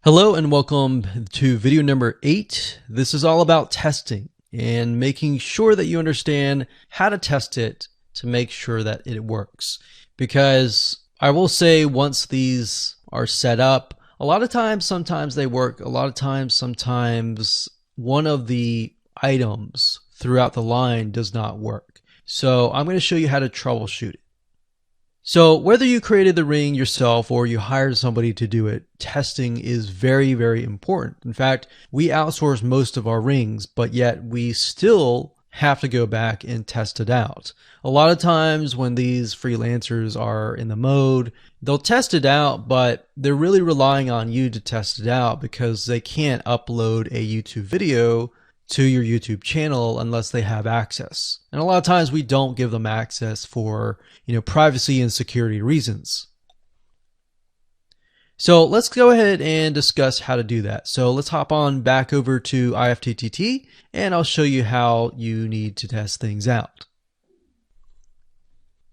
Hello and welcome to video number 8. This is all about testing and making sure that you understand how to test it to make sure that it works. Because I will say once these are set up, a lot of times, sometimes they work. A lot of times, sometimes one of the items throughout the line does not work. So I'm going to show you how to troubleshoot it. So whether you created the ring yourself or you hired somebody to do it, testing is very, very important. In fact, we outsource most of our rings, but yet we still have to go back and test it out. A lot of times when these freelancers are in the mode, they'll test it out, but they're really relying on you to test it out because they can't upload a YouTube video to your YouTube channel unless they have access. And a lot of times we don't give them access for, privacy and security reasons. So let's go ahead and discuss how to do that. So let's hop on back over to IFTTT and I'll show you how you need to test things out.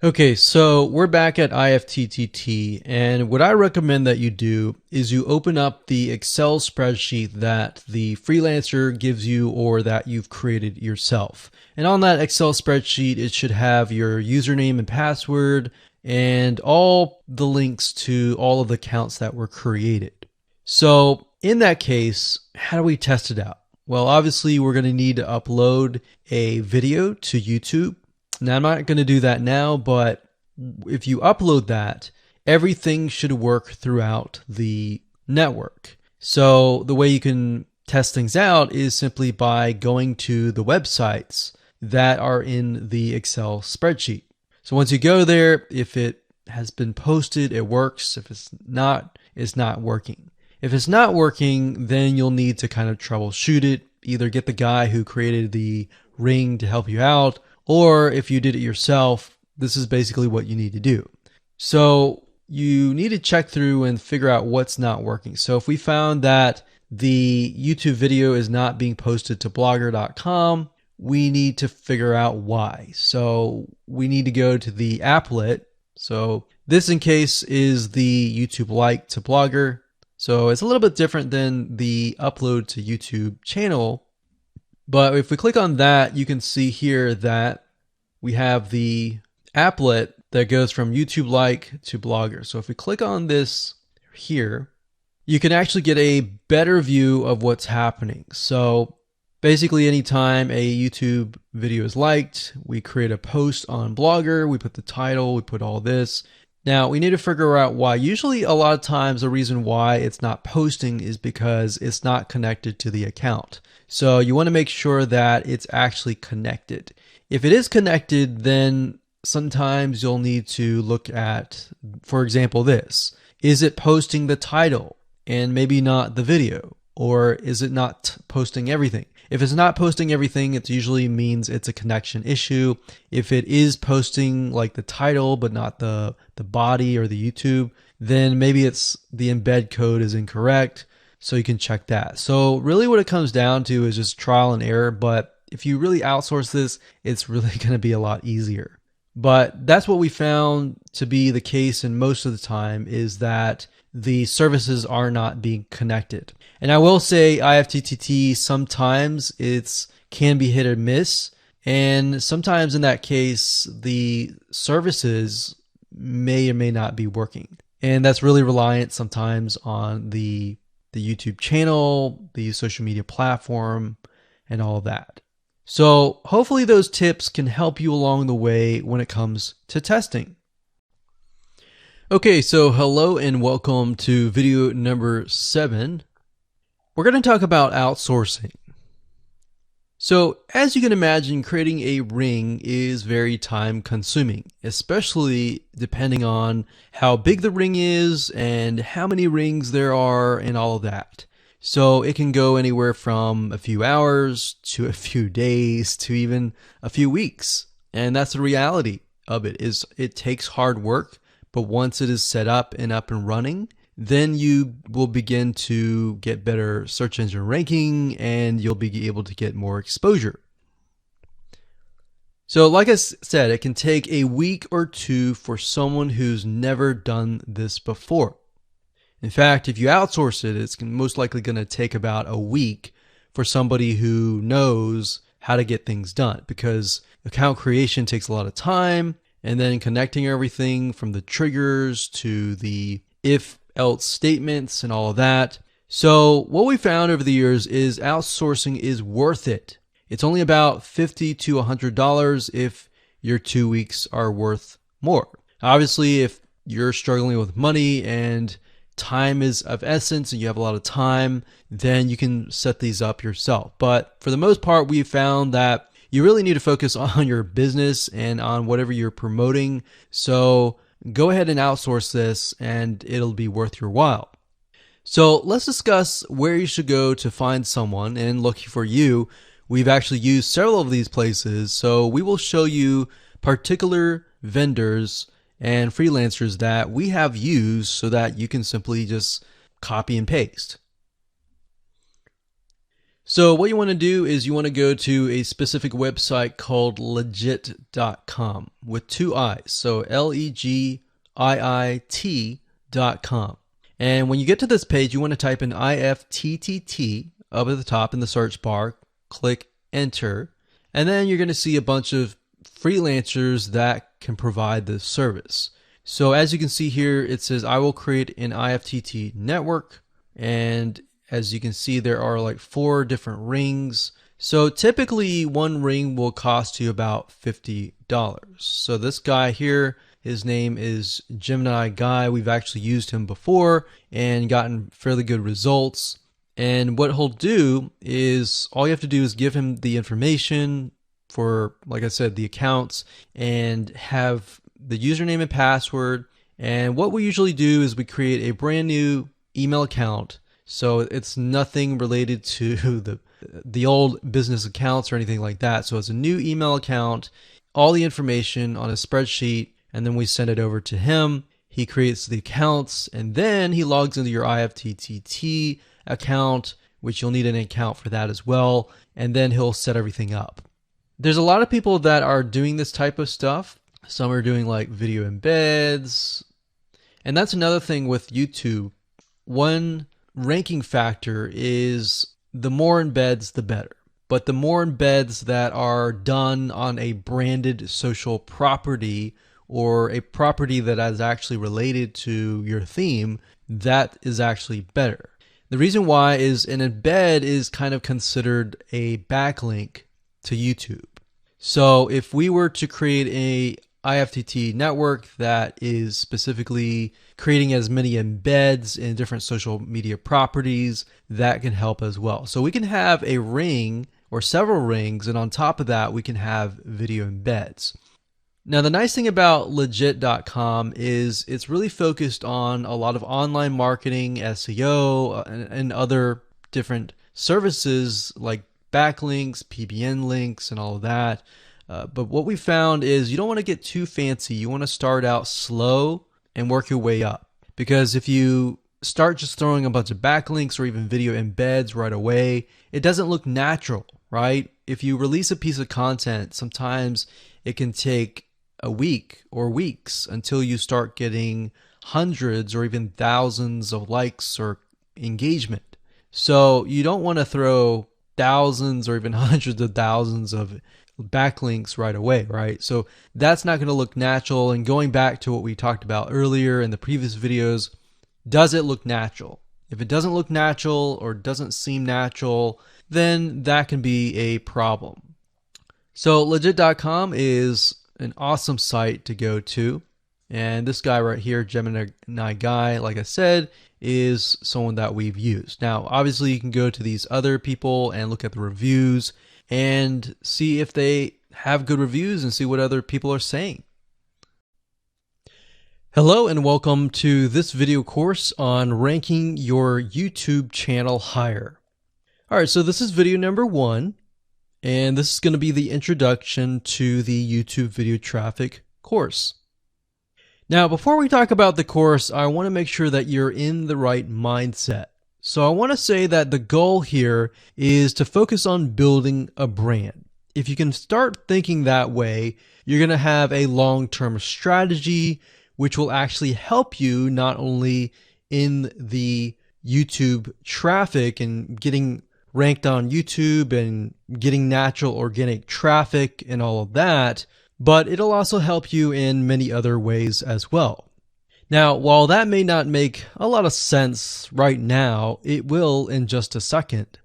Okay, so we're back at IFTTT, and what I recommend that you do is you open up the Excel spreadsheet that the freelancer gives you or that you've created yourself. And on that Excel spreadsheet, it should have your username and password and all the links to all of the accounts that were created. So in that case, how do we test it out? Well, obviously we're going to need to upload a video to YouTube. Now, I'm not going to do that now, but if you upload that, everything should work throughout the network. So the way you can test things out is simply by going to the websites that are in the Excel spreadsheet. So once you go there, if it has been posted, it works. If it's not working. If it's not working, then you'll need to kind of troubleshoot it. Either get the guy who created the ring to help you out, or if you did it yourself, this is basically what you need to do. So you need to check through and figure out what's not working. So if we found that the YouTube video is not being posted to blogger.com, we need to figure out why. So we need to go to the applet. So this in case is the YouTube like to Blogger. So it's a little bit different than the upload to YouTube channel. But if we click on that, you can see here that we have the applet that goes from YouTube like to Blogger. So if we click on this here, you can actually get a better view of what's happening. So basically anytime a YouTube video is liked, we create a post on Blogger, we put the title, we put all this. Now we need to figure out why. Usually a lot of times the reason why it's not posting is because it's not connected to the account. So you want to make sure that it's actually connected. If it is connected, then sometimes you'll need to look at, for example, this. Is it posting the title and maybe not the video? Or is it not posting everything? If it's not posting everything, it usually means it's a connection issue. If it is posting like the title but not the body or the YouTube, then maybe it's the embed code is incorrect. So you can check that. So really what it comes down to is just trial and error. But if you really outsource this, it's really going to be a lot easier. But that's what we found to be the case, and most of the time is that the services are not being connected. And I will say IFTTT, sometimes it's can be hit or miss. And sometimes in that case, the services may or may not be working. And that's really reliant sometimes on the YouTube channel, the social media platform, and all of that. So hopefully those tips can help you along the way when it comes to testing. Okay, so hello and welcome to video number 7. We're going to talk about outsourcing. So as you can imagine, creating a ring is very time consuming, especially depending on how big the ring is and how many rings there are and all of that. So it can go anywhere from a few hours to a few days to even a few weeks. And that's the reality of it, is it takes hard work, but once it is set up and running, then you will begin to get better search engine ranking and you'll be able to get more exposure. So like I said, it can take a week or two for someone who's never done this before. In fact, if you outsource it, it's most likely going to take about a week for somebody who knows how to get things done, because account creation takes a lot of time, and then connecting everything from the triggers to the if else statements and all of that. So what we found over the years is outsourcing is worth it. It's only about $50 to $100 if your 2 weeks are worth more. Obviously, if you're struggling with money and time is of essence and you have a lot of time, then you can set these up yourself. But for the most part, we've found that you really need to focus on your business and on whatever you're promoting. So go ahead and outsource this and it'll be worth your while. So let's discuss where you should go to find someone. And lucky for you, we've actually used several of these places. So we will show you particular vendors and freelancers that we have used so that you can simply just copy and paste. So what you want to do is you want to go to a specific website called legit.com with 2 I's. So LEGIIT.com. And when you get to this page, you want to type in IFTTT up at the top in the search bar, click enter, and then you're going to see a bunch of freelancers that can provide this service. So as you can see here, it says I will create an IFTTT network, and as you can see, there are like 4 different rings. So typically one ring will cost you about $50. So this guy here, his name is Gemini Guy. We've actually used him before and gotten fairly good results. And what he'll do is all you have to do is give him the information for, like I said, the accounts, and have the username and password. And what we usually do is we create a brand new email account. So it's nothing related to the old business accounts or anything like that. So it's a new email account, all the information on a spreadsheet, and then we send it over to him. He creates the accounts, and then he logs into your IFTTT account, which you'll need an account for that as well. And then he'll set everything up. There's a lot of people that are doing this type of stuff. Some are doing like video embeds. And that's another thing with YouTube. One ranking factor is the more embeds, the better. But the more embeds that are done on a branded social property or a property that is actually related to your theme, that is actually better. The reason why is an embed is kind of considered a backlink to YouTube. So if we were to create a IFTTT network that is specifically creating as many embeds in different social media properties, that can help as well. So we can have a ring or several rings, and on top of that, we can have video embeds. Now, the nice thing about legit.com is it's really focused on a lot of online marketing, SEO, and other different services like backlinks, PBN links, and all of that. But what we found is you don't want to get too fancy. You want to start out slow and work your way up. Because if you start just throwing a bunch of backlinks or even video embeds right away, it doesn't look natural, right? If you release a piece of content, sometimes it can take a week or weeks until you start getting hundreds or even thousands of likes or engagement. So you don't want to throw thousands or even hundreds of thousands of backlinks right away, right? So that's not going to look natural. And going back to what we talked about earlier in the previous videos, does it look natural? If it doesn't look natural or doesn't seem natural, then that can be a problem. So legit.com is an awesome site to go to. And this guy right here, Gemini Guy, like I said, is someone that we've used. Now, obviously, you can go to these other people and look at the reviews and see if they have good reviews and see what other people are saying. Hello and welcome to this video course on ranking your YouTube channel higher. All right, so this is video number 1, and this is going to be the introduction to the YouTube video traffic course. Now, before we talk about the course, I want to make sure that you're in the right mindset. So I want to say that the goal here is to focus on building a brand. If you can start thinking that way, you're going to have a long-term strategy, which will actually help you not only in the YouTube traffic and getting ranked on YouTube and getting natural organic traffic and all of that, but it'll also help you in many other ways as well. Now, while that may not make a lot of sense right now, it will in just a second.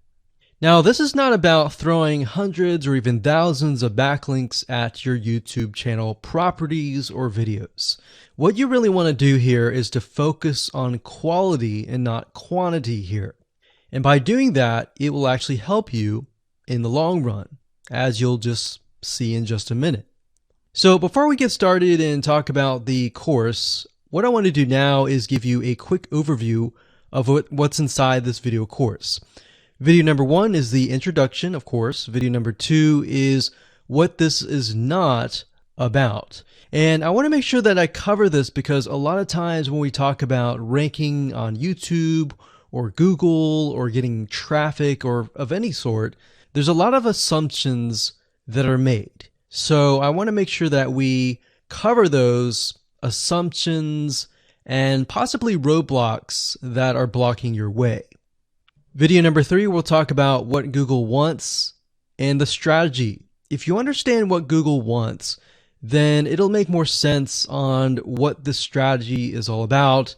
Now, this is not about throwing hundreds or even thousands of backlinks at your YouTube channel properties or videos. What you really want to do here is to focus on quality and not quantity here. And by doing that, it will actually help you in the long run, as you'll just see in just a minute. So before we get started and talk about the course, what I want to do now is give you a quick overview of what's inside this video course. Video number 1 is the introduction, of course. Video number 2 is what this is not about. And I want to make sure that I cover this because a lot of times when we talk about ranking on YouTube or Google or getting traffic or of any sort, there's a lot of assumptions that are made. So I want to make sure that we cover those assumptions and possibly roadblocks that are blocking your way. Video number 3, we'll talk about what Google wants and the strategy. If you understand what Google wants, then it'll make more sense on what the strategy is all about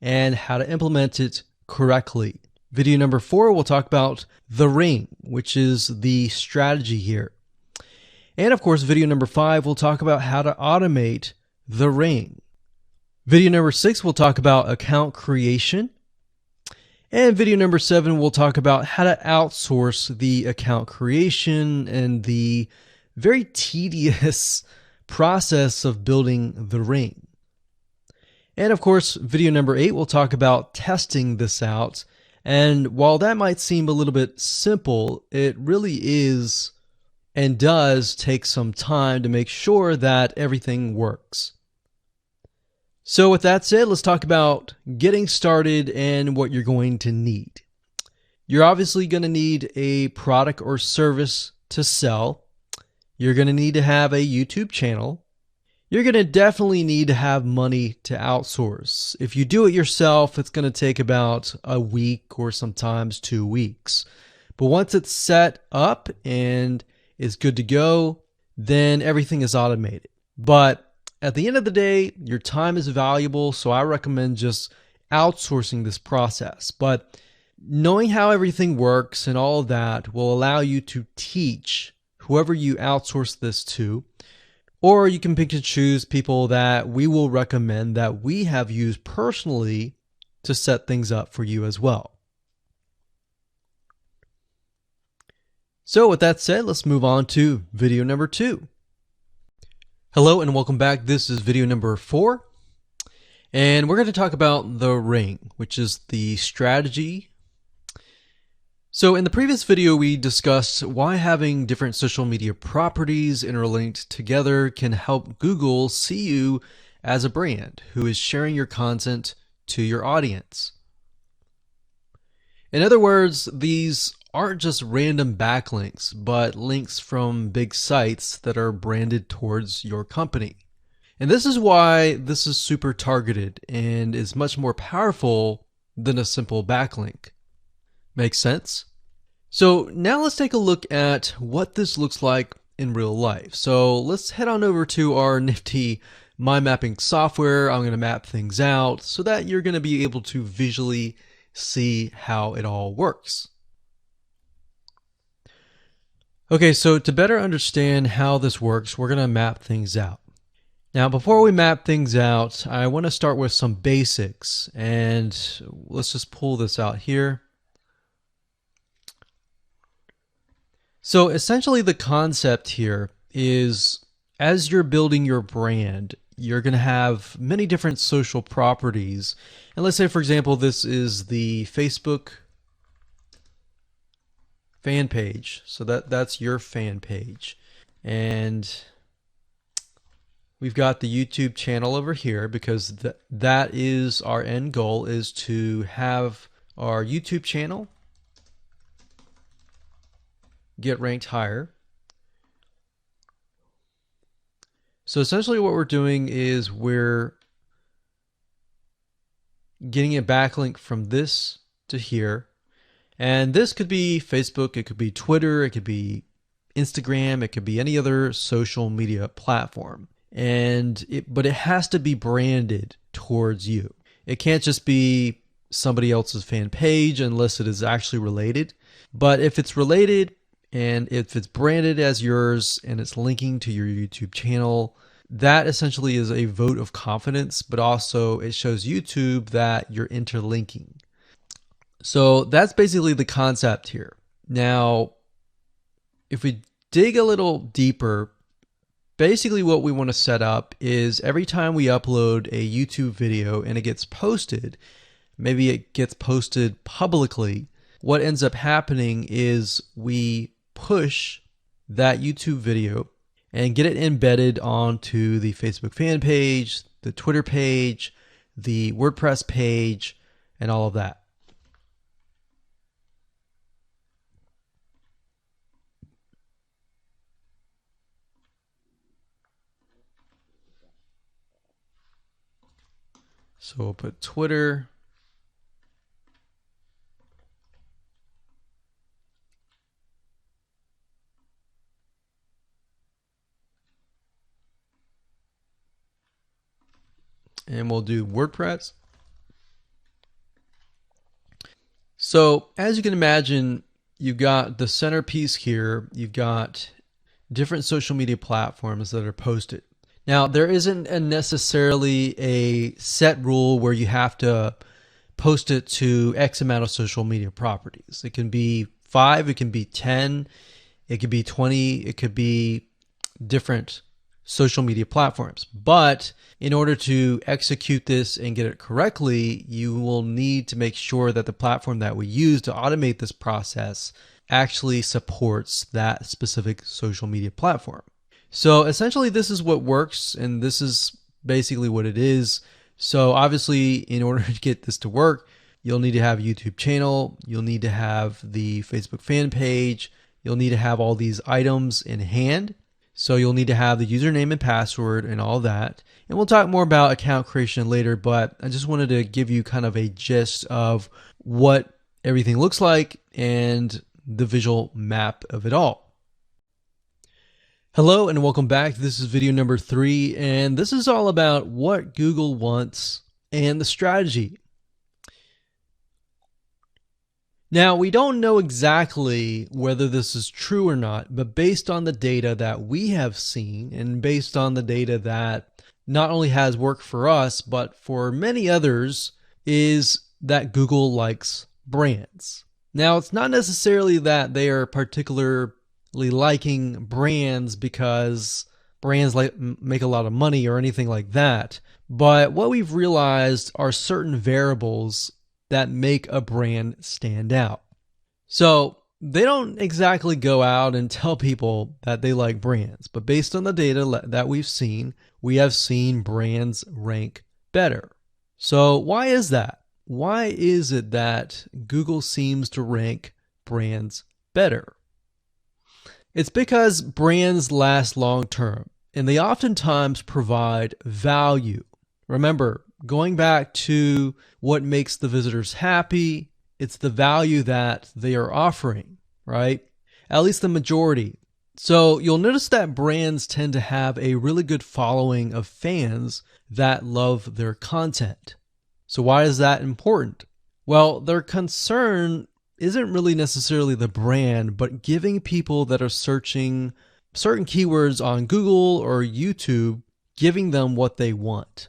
and how to implement it correctly. Video number 4, we'll talk about the ring, which is the strategy here. And of course, video number 5, we'll talk about how to automate the ring. Video number 6, we'll talk about account creation. And video number 7, we'll talk about how to outsource the account creation and the very tedious process of building the ring. And of course, video number 8, we'll talk about testing this out. And while that might seem a little bit simple, it really is and does take some time to make sure that everything works. So with that said, let's talk about getting started and what you're going to need. You're obviously going to need a product or service to sell. You're going to need to have a YouTube channel. You're going to definitely need to have money to outsource. If you do it yourself, it's going to take about a week or sometimes 2 weeks. But once it's set up and is good to go, then everything is automated. But at the end of the day, your time is valuable, so I recommend just outsourcing this process. But knowing how everything works and all of that will allow you to teach whoever you outsource this to, or you can pick and choose people that we will recommend that we have used personally to set things up for you as well. So with that said, let's move on to video number 2. Hello and welcome back. This is video number 4. And we're going to talk about the ring, which is the strategy. So in the previous video, we discussed why having different social media properties interlinked together can help Google see you as a brand who is sharing your content to your audience. In other words, these aren't just random backlinks, but links from big sites that are branded towards your company. And this is why this is super targeted and is much more powerful than a simple backlink. Make sense? So now let's take a look at what this looks like in real life. So let's head on over to our nifty mind mapping software. I'm going to map things out so that you're going to be able to visually see how it all works. Okay, so to better understand how this works, we're going to map things out. Now, before we map things out, I want to start with some basics, and let's just pull this out here. So essentially the concept here is as you're building your brand, you're going to have many different social properties. And let's say, for example, this is the Facebook fan page. So that's your fan page. And we've got the YouTube channel over here because that is our end goal, is to have our YouTube channel get ranked higher. So essentially what we're doing is we're getting a backlink from this to here. And this could be Facebook, it could be Twitter, it could be Instagram, it could be any other social media platform. But it has to be branded towards you. It can't just be somebody else's fan page unless it is actually related. But if it's related and if it's branded as yours and it's linking to your YouTube channel, that essentially is a vote of confidence, but also it shows YouTube that you're interlinking. So that's basically the concept here. Now, if we dig a little deeper, basically what we want to set up is every time we upload a YouTube video and it gets posted, maybe it gets posted publicly, what ends up happening is we push that YouTube video and get it embedded onto the Facebook fan page, the Twitter page, the WordPress page, and all of that. So we'll put Twitter. And we'll do WordPress. So as you can imagine, you've got the centerpiece here. You've got different social media platforms that are posted. Now, there isn't necessarily a set rule where you have to post it to X amount of social media properties. It can be 5, it can be 10, it could be 20, it could be different social media platforms. But in order to execute this and get it correctly, you will need to make sure that the platform that we use to automate this process actually supports that specific social media platform. So essentially this is what works, and this is basically what it is. So obviously in order to get this to work, you'll need to have a YouTube channel, you'll need to have the Facebook fan page, you'll need to have all these items in hand. So you'll need to have the username and password and all that. And we'll talk more about account creation later, but I just wanted to give you kind of a gist of what everything looks like and the visual map of it all. Hello and welcome back. This is video number 3, and this is all about what Google wants and the strategy. Now, we don't know exactly whether this is true or not, but based on the data that we have seen and based on the data that not only has worked for us, but for many others, is that Google likes brands. Now, it's not necessarily that they are particularly liking brands because brands make a lot of money or anything like that, but what we've realized are certain variables that make a brand stand out. So they don't exactly go out and tell people that they like brands, but based on the data that we've seen, we have seen brands rank better. So why is that? Why is it that Google seems to rank brands better? It's because brands last long term, and they oftentimes provide value. Remember, going back to what makes the visitors happy, it's the value that they are offering, right? At least the majority. So you'll notice that brands tend to have a really good following of fans that love their content. So why is that important? Well, their concern isn't really necessarily the brand, but giving people that are searching certain keywords on Google or YouTube, giving them what they want.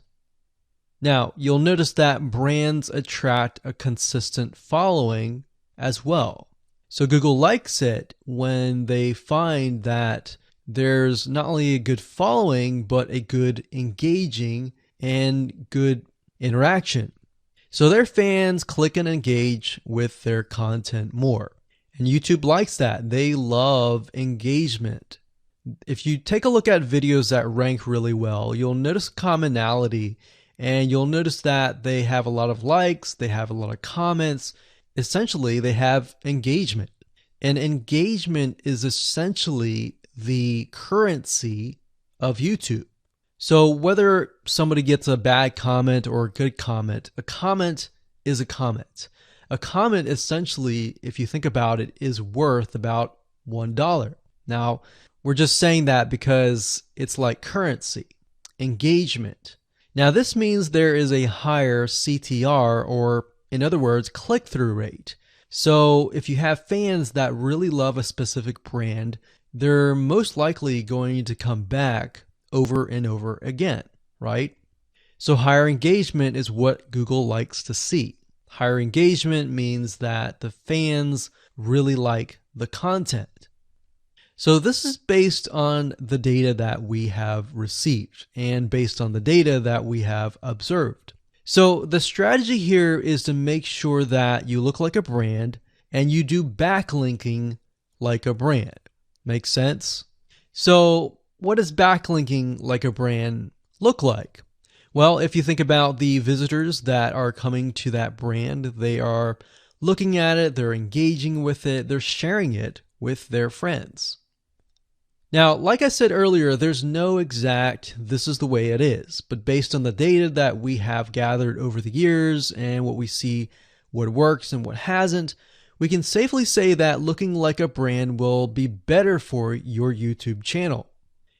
Now, you'll notice that brands attract a consistent following as well. So Google likes it when they find that there's not only a good following, but a good engaging and good interaction. So their fans click and engage with their content more. And YouTube likes that. They love engagement. If you take a look at videos that rank really well, you'll notice commonality, and you'll notice that they have a lot of likes, they have a lot of comments. Essentially, they have engagement. And engagement is essentially the currency of YouTube. So whether somebody gets a bad comment or a good comment, a comment is a comment. A comment essentially, if you think about it, is worth about $1. Now, we're just saying that because it's like currency, engagement. Now, this means there is a higher CTR, or in other words, click-through rate. So if you have fans that really love a specific brand, they're most likely going to come back over and over again, right? So higher engagement is what Google likes to see. Higher engagement means that the fans really like the content. So this is based on the data that we have received and based on the data that we have observed. So the strategy here is to make sure that you look like a brand and you do backlinking like a brand. Make sense? So what does backlinking like a brand look like? Well, if you think about the visitors that are coming to that brand, they are looking at it, they're engaging with it, they're sharing it with their friends. Now, like I said earlier, there's no exact this is the way it is, but based on the data that we have gathered over the years and what we see, what works and what hasn't, we can safely say that looking like a brand will be better for your YouTube channel.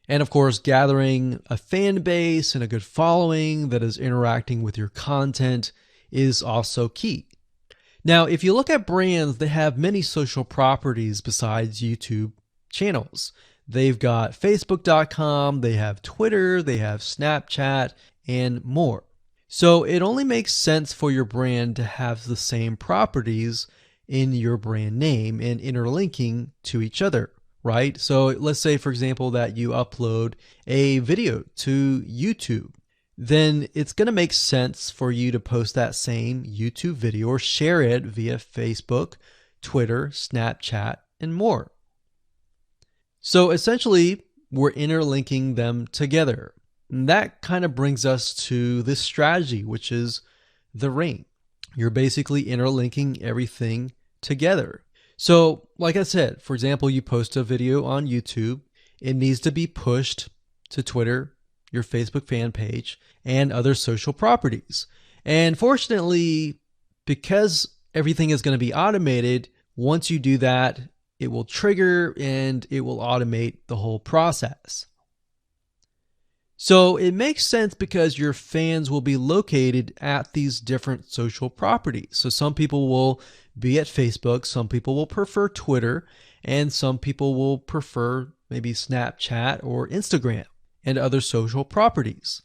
And of course, gathering a fan base and a good following that is interacting with your content is also key. Now, if you look at brands, they have many social properties besides YouTube channels. They've got Facebook.com, they have Twitter, they have Snapchat, and more. So it only makes sense for your brand to have the same properties in your brand name and interlinking to each other, right? So let's say, for example, that you upload a video to YouTube. Then it's going to make sense for you to post that same YouTube video or share it via Facebook, Twitter, Snapchat, and more. So essentially, we're interlinking them together. And that kind of brings us to this strategy, which is the ring. You're basically interlinking everything together. So, like I said, for example, you post a video on YouTube, it needs to be pushed to Twitter, your Facebook fan page, and other social properties. And fortunately, because everything is going to be automated, once you do that, it will trigger and it will automate the whole process. So it makes sense because your fans will be located at these different social properties. So some people will be at Facebook, some people will prefer Twitter, and some people will prefer maybe Snapchat or Instagram and other social properties.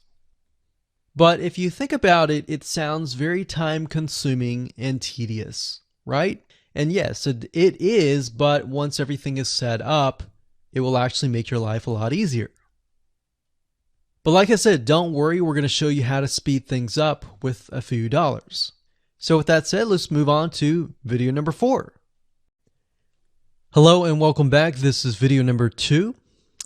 But if you think about it, it sounds very time consuming and tedious, right? And yes, it is, but once everything is set up, it will actually make your life a lot easier. But like I said, don't worry, we're going to show you how to speed things up with a few dollars. So with that said, let's move on to video number 4. Hello and welcome back. This is video number 2,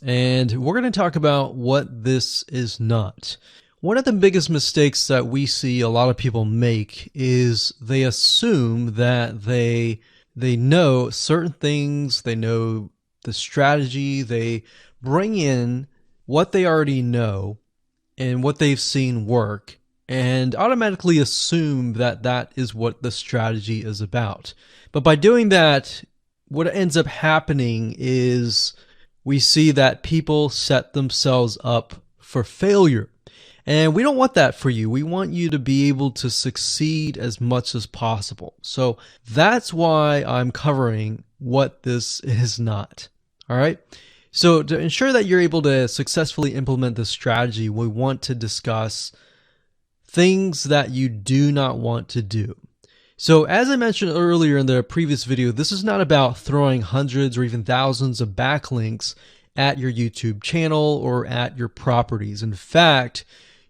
and we're going to talk about what this is not. One of the biggest mistakes that we see a lot of people make is they assume that they know certain things, they know the strategy, they bring in what they already know and what they've seen work and automatically assume that that is what the strategy is about. But by doing that, what ends up happening is we see that people set themselves up for failure. And we don't want that for you. We want you to be able to succeed as much as possible. So that's why I'm covering what this is not. All right. So to ensure that you're able to successfully implement this strategy, we want to discuss things that you do not want to do. So as I mentioned earlier in the previous video, this is not about throwing hundreds or even thousands of backlinks at your YouTube channel or at your properties. In fact,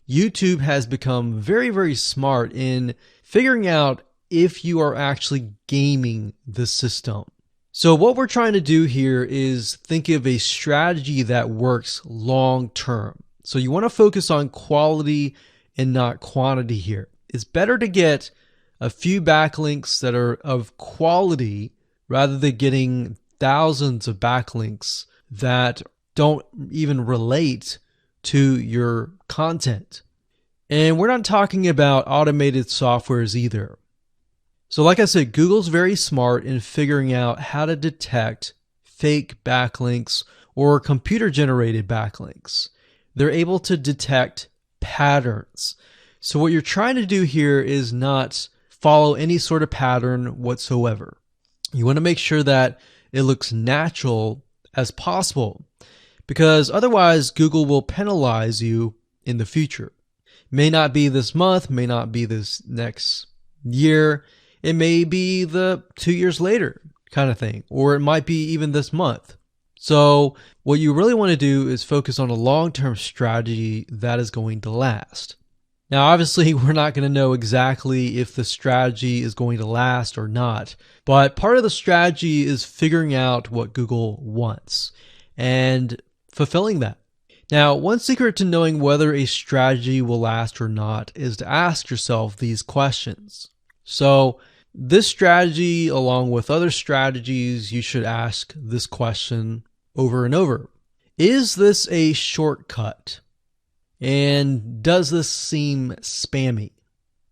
YouTube has become very, very smart in figuring out if you are actually gaming the system. So what we're trying to do here is think of a strategy that works long term. So you want to focus on quality and not quantity here. It's better to get a few backlinks that are of quality rather than getting thousands of backlinks that don't even relate to your content. And we're not talking about automated softwares either. So like I said, Google's very smart in figuring out how to detect fake backlinks or computer-generated backlinks. They're able to detect patterns. So what you're trying to do here is not follow any sort of pattern whatsoever. You want to make sure that it looks natural as possible, because otherwise Google will penalize you in the future. May not be this month, may not be this next year, it may be the 2 years later kind of thing, or it might be even this month. So what you really want to do is focus on a long-term strategy that is going to last. Now, obviously, we're not going to know exactly if the strategy is going to last or not, but part of the strategy is figuring out what Google wants and fulfilling that. Now, one secret to knowing whether a strategy will last or not is to ask yourself these questions. So this strategy, along with other strategies, you should ask this question over and over. Is this a shortcut? And does this seem spammy?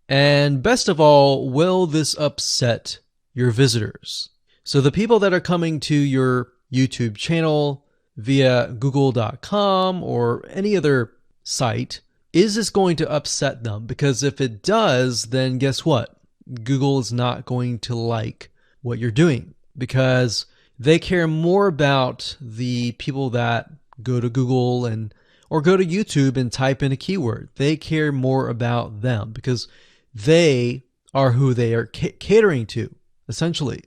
And best of all, will this upset your visitors? So the people that are coming to your YouTube channel via google.com or any other site, is this going to upset them? Because if it does, then guess what? Google is not going to like what you're doing, because they care more about the people that go to Google or go to YouTube and type in a keyword. They care more about them because they are who they are catering to, essentially.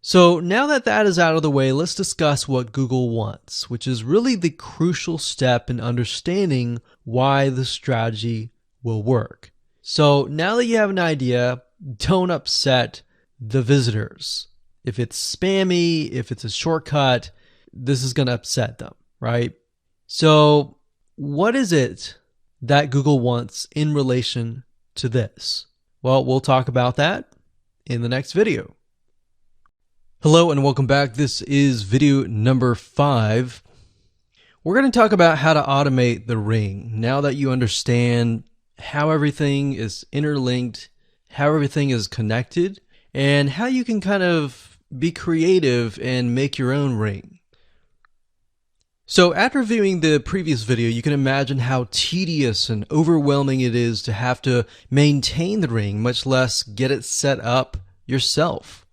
So now that that is out of the way, let's discuss what Google wants, which is really the crucial step in understanding why the strategy will work. So now that you have an idea, don't upset the visitors. If it's spammy, if it's a shortcut, this is going to upset them, right? So what is it that Google wants in relation to this? Well, we'll talk about that in the next video. Hello and welcome back. This is video number 5. We're going to talk about how to automate the ring. Now that you understand how everything is interlinked, how everything is connected, and how you can kind of be creative and make your own ring. So after viewing the previous video, you can imagine how tedious and overwhelming it is to have to maintain the ring, much less get it set up yourself.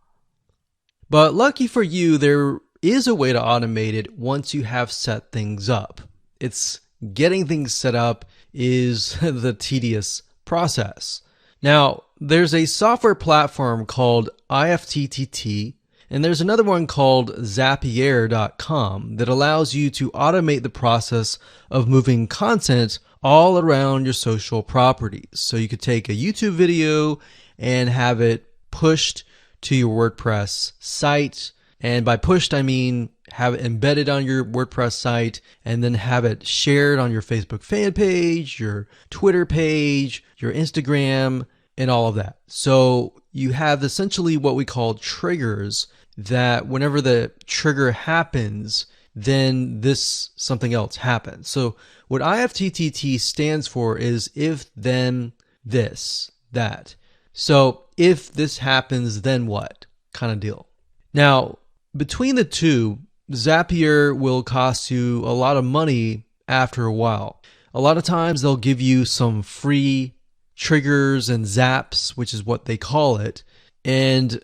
But lucky for you, there is a way to automate it once you have set things up. It's getting things set up is the tedious process. Now, there's a software platform called IFTTT, and there's another one called Zapier.com that allows you to automate the process of moving content all around your social properties. So you could take a YouTube video and have it pushed to your WordPress site. And by pushed, I mean have it embedded on your WordPress site and then have it shared on your Facebook fan page, your Twitter page, your Instagram, and all of that. So you have essentially what we call triggers, that whenever the trigger happens, then something else happens. So what IFTTT stands for is if, then, this, that. So if this happens, then what kind of deal. Now, between the two, Zapier will cost you a lot of money after a while. A lot of times they'll give you some free triggers and zaps, which is what they call it. And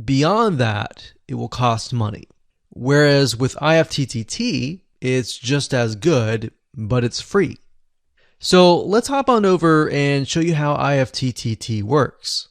beyond that, it will cost money. Whereas with IFTTT, it's just as good, but it's free. So let's hop on over and show you how IFTTT works.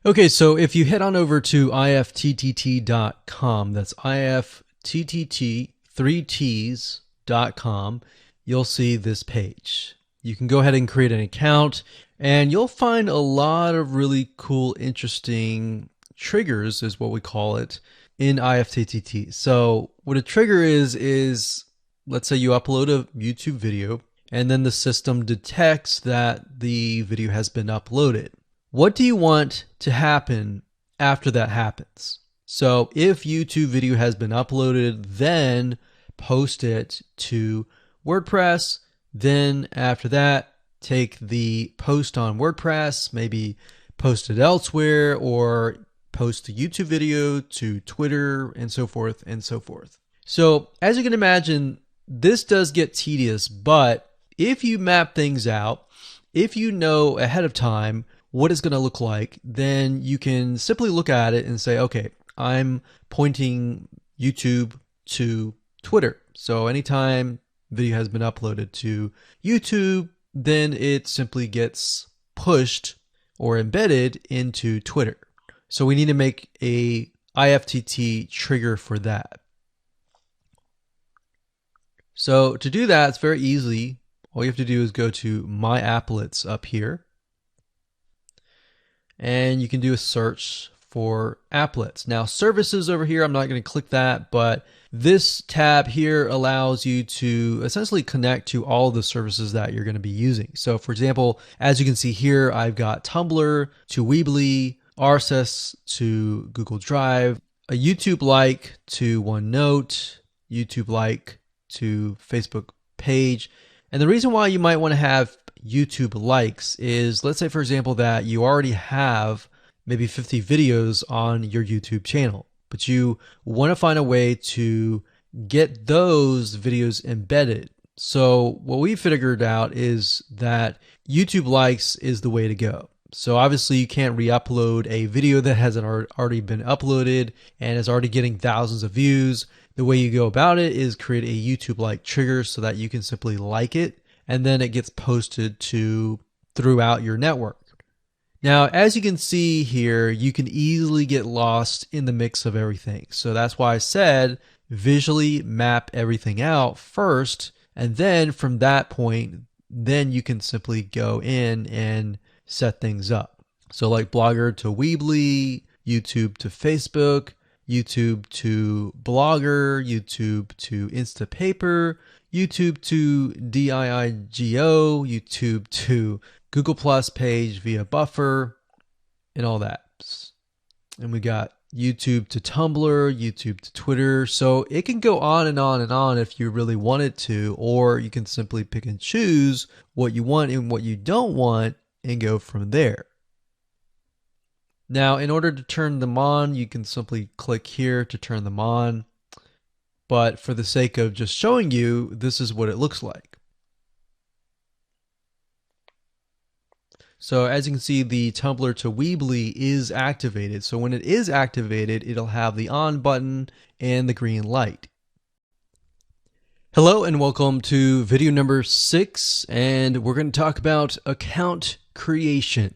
Okay, so if you head on over to ifttt.com, that's ifttt3ts.com, you'll see this page. You can go ahead and create an account, and you'll find a lot of really cool, interesting triggers, is what we call it, in IFTTT. So what a trigger is let's say you upload a YouTube video, and then the system detects that the video has been uploaded. What do you want to happen after that happens? So if YouTube video has been uploaded, then post it to WordPress. Then after that, take the post on WordPress, maybe post it elsewhere, or post the YouTube video to Twitter, and so forth and so forth. So as you can imagine, this does get tedious, but if you map things out, if you know ahead of time what it's going to look like, then you can simply look at it and say, okay, I'm pointing YouTube to Twitter. So anytime video has been uploaded to YouTube, then it simply gets pushed or embedded into Twitter. So we need to make a IFTT trigger for that. So to do that, it's very easy. All you have to do is go to My Applets up here, and you can do a search for applets. Now services over here, I'm not going to click that, but this tab here allows you to essentially connect to all the services that you're going to be using. So for example, as you can see here, I've got Tumblr to Weebly, RSS to Google Drive, a YouTube like to OneNote, YouTube like to Facebook page. And the reason why you might want to have YouTube likes is, let's say for example that you already have maybe 50 videos on your YouTube channel, but you want to find a way to get those videos embedded. So what we figured out is that YouTube likes is the way to go. So obviously you can't re-upload a video that hasn't already been uploaded and is already getting thousands of views. The way you go about it is create a YouTube like trigger so that you can simply like it, and then it gets posted to throughout your network. Now, as you can see here, you can easily get lost in the mix of everything. So that's why I said visually map everything out first, and then from that point, then you can simply go in and set things up. So like Blogger to Weebly, YouTube to Facebook, YouTube to Blogger, YouTube to Instapaper, YouTube to DIIGO, YouTube to Google Plus page via Buffer, and all that. And we got YouTube to Tumblr, YouTube to Twitter. So it can go on and on and on if you really want it to, or you can simply pick and choose what you want and what you don't want and go from there. Now, in order to turn them on, you can simply click here to turn them on. But for the sake of just showing you, this is what it looks like. So as you can see, the Tumblr to Weebly is activated. So when it is activated, it'll have the on button and the green light. Hello and welcome to video number 6, and we're going to talk about account creation.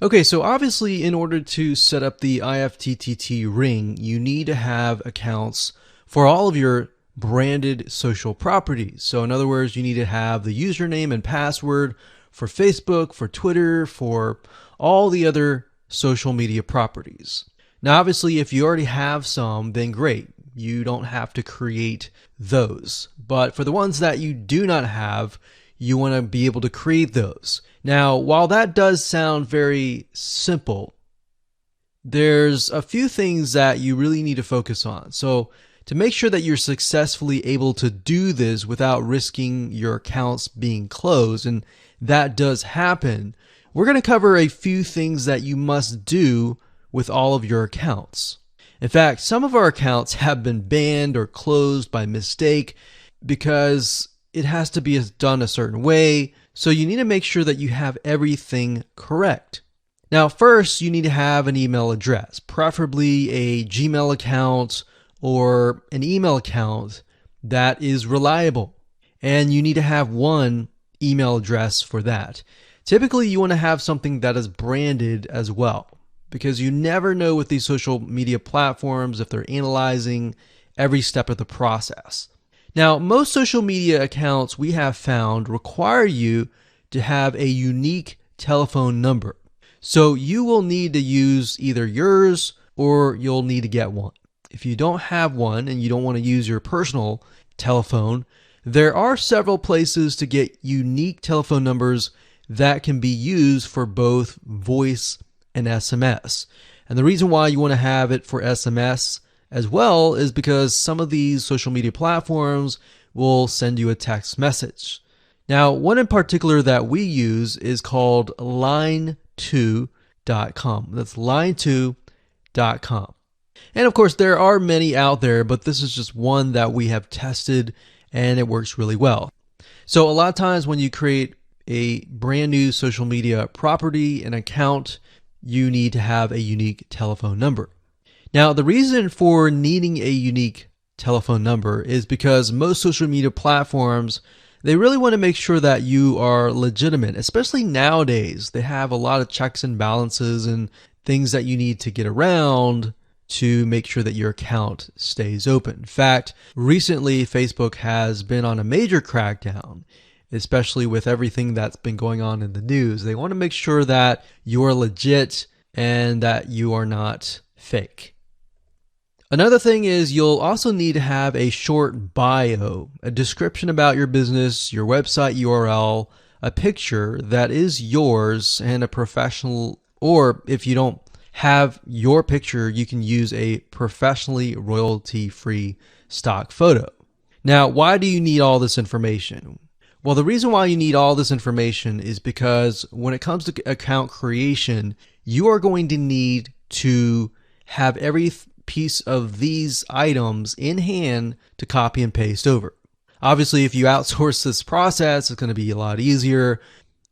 Okay, so obviously in order to set up the IFTTT ring, you need to have accounts for all of your branded social properties. So in other words, you need to have the username and password for Facebook, for Twitter, for all the other social media properties. Now, obviously, if you already have some, then great. You don't have to create those. But for the ones that you do not have, you want to be able to create those. Now, while that does sound very simple, there's a few things that you really need to focus on. So to make sure that you're successfully able to do this without risking your accounts being closed, and that does happen, we're going to cover a few things that you must do with all of your accounts. In fact, some of our accounts have been banned or closed by mistake because it has to be done a certain way. So you need to make sure that you have everything correct. Now, first, you need to have an email address, preferably a Gmail account or an email account that is reliable. And you need to have one email address for that. Typically, you want to have something that is branded as well, because you never know with these social media platforms if they're analyzing every step of the process. Now, most social media accounts we have found require you to have a unique telephone number. So you will need to use either yours or you'll need to get one. If you don't have one and you don't want to use your personal telephone, there are several places to get unique telephone numbers that can be used for both voice and SMS. And the reason why you want to have it for SMS as well is because some of these social media platforms will send you a text message. Now, one in particular that we use is called line2.com. That's line2.com. And of course, there are many out there, but this is just one that we have tested and it works really well. So a lot of times when you create a brand new social media property, an account, you need to have a unique telephone number. Now, the reason for needing a unique telephone number is because most social media platforms, they really want to make sure that you are legitimate, especially nowadays. They have a lot of checks and balances and things that you need to get around to make sure that your account stays open. In fact, recently Facebook has been on a major crackdown, especially with everything that's been going on in the news. They want to make sure that you're legit and that you are not fake. Another thing is you'll also need to have a short bio, a description about your business, your website URL, a picture that is yours, and a professional, or if you don't have your picture, you can use a professionally royalty-free stock photo. Now, why do you need all this information? Well, the reason why you need all this information is because when it comes to account creation, you are going to need to have every piece of these items in hand to copy and paste over. Obviously, if you outsource this process, it's going to be a lot easier.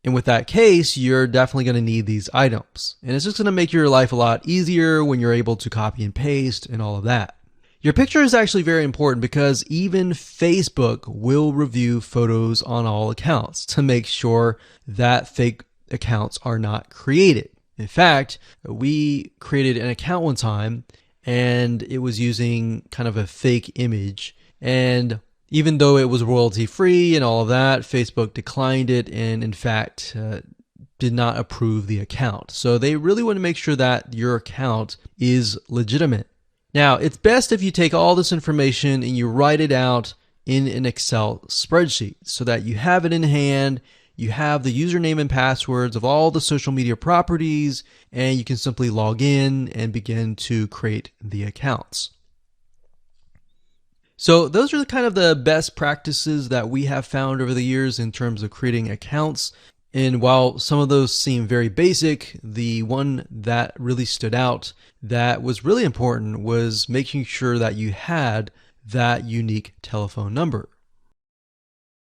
And with that case, you're definitely going to need these items. And it's just going to make your life a lot easier when you're able to copy and paste and all of that. Your picture is actually very important because even Facebook will review photos on all accounts to make sure that fake accounts are not created. In fact, we created an account one time and it was using kind of a fake image, and even though it was royalty free and all of that, Facebook declined it and in fact did not approve the account. So they really want to make sure that your account is legitimate. Now, it's best if you take all this information and you write it out in an Excel spreadsheet so that you have it in hand, you have the username and passwords of all the social media properties, and you can simply log in and begin to create the accounts. So those are kind of the best practices that we have found over the years in terms of creating accounts. And while some of those seem very basic, the one that really stood out that was really important was making sure that you had that unique telephone number.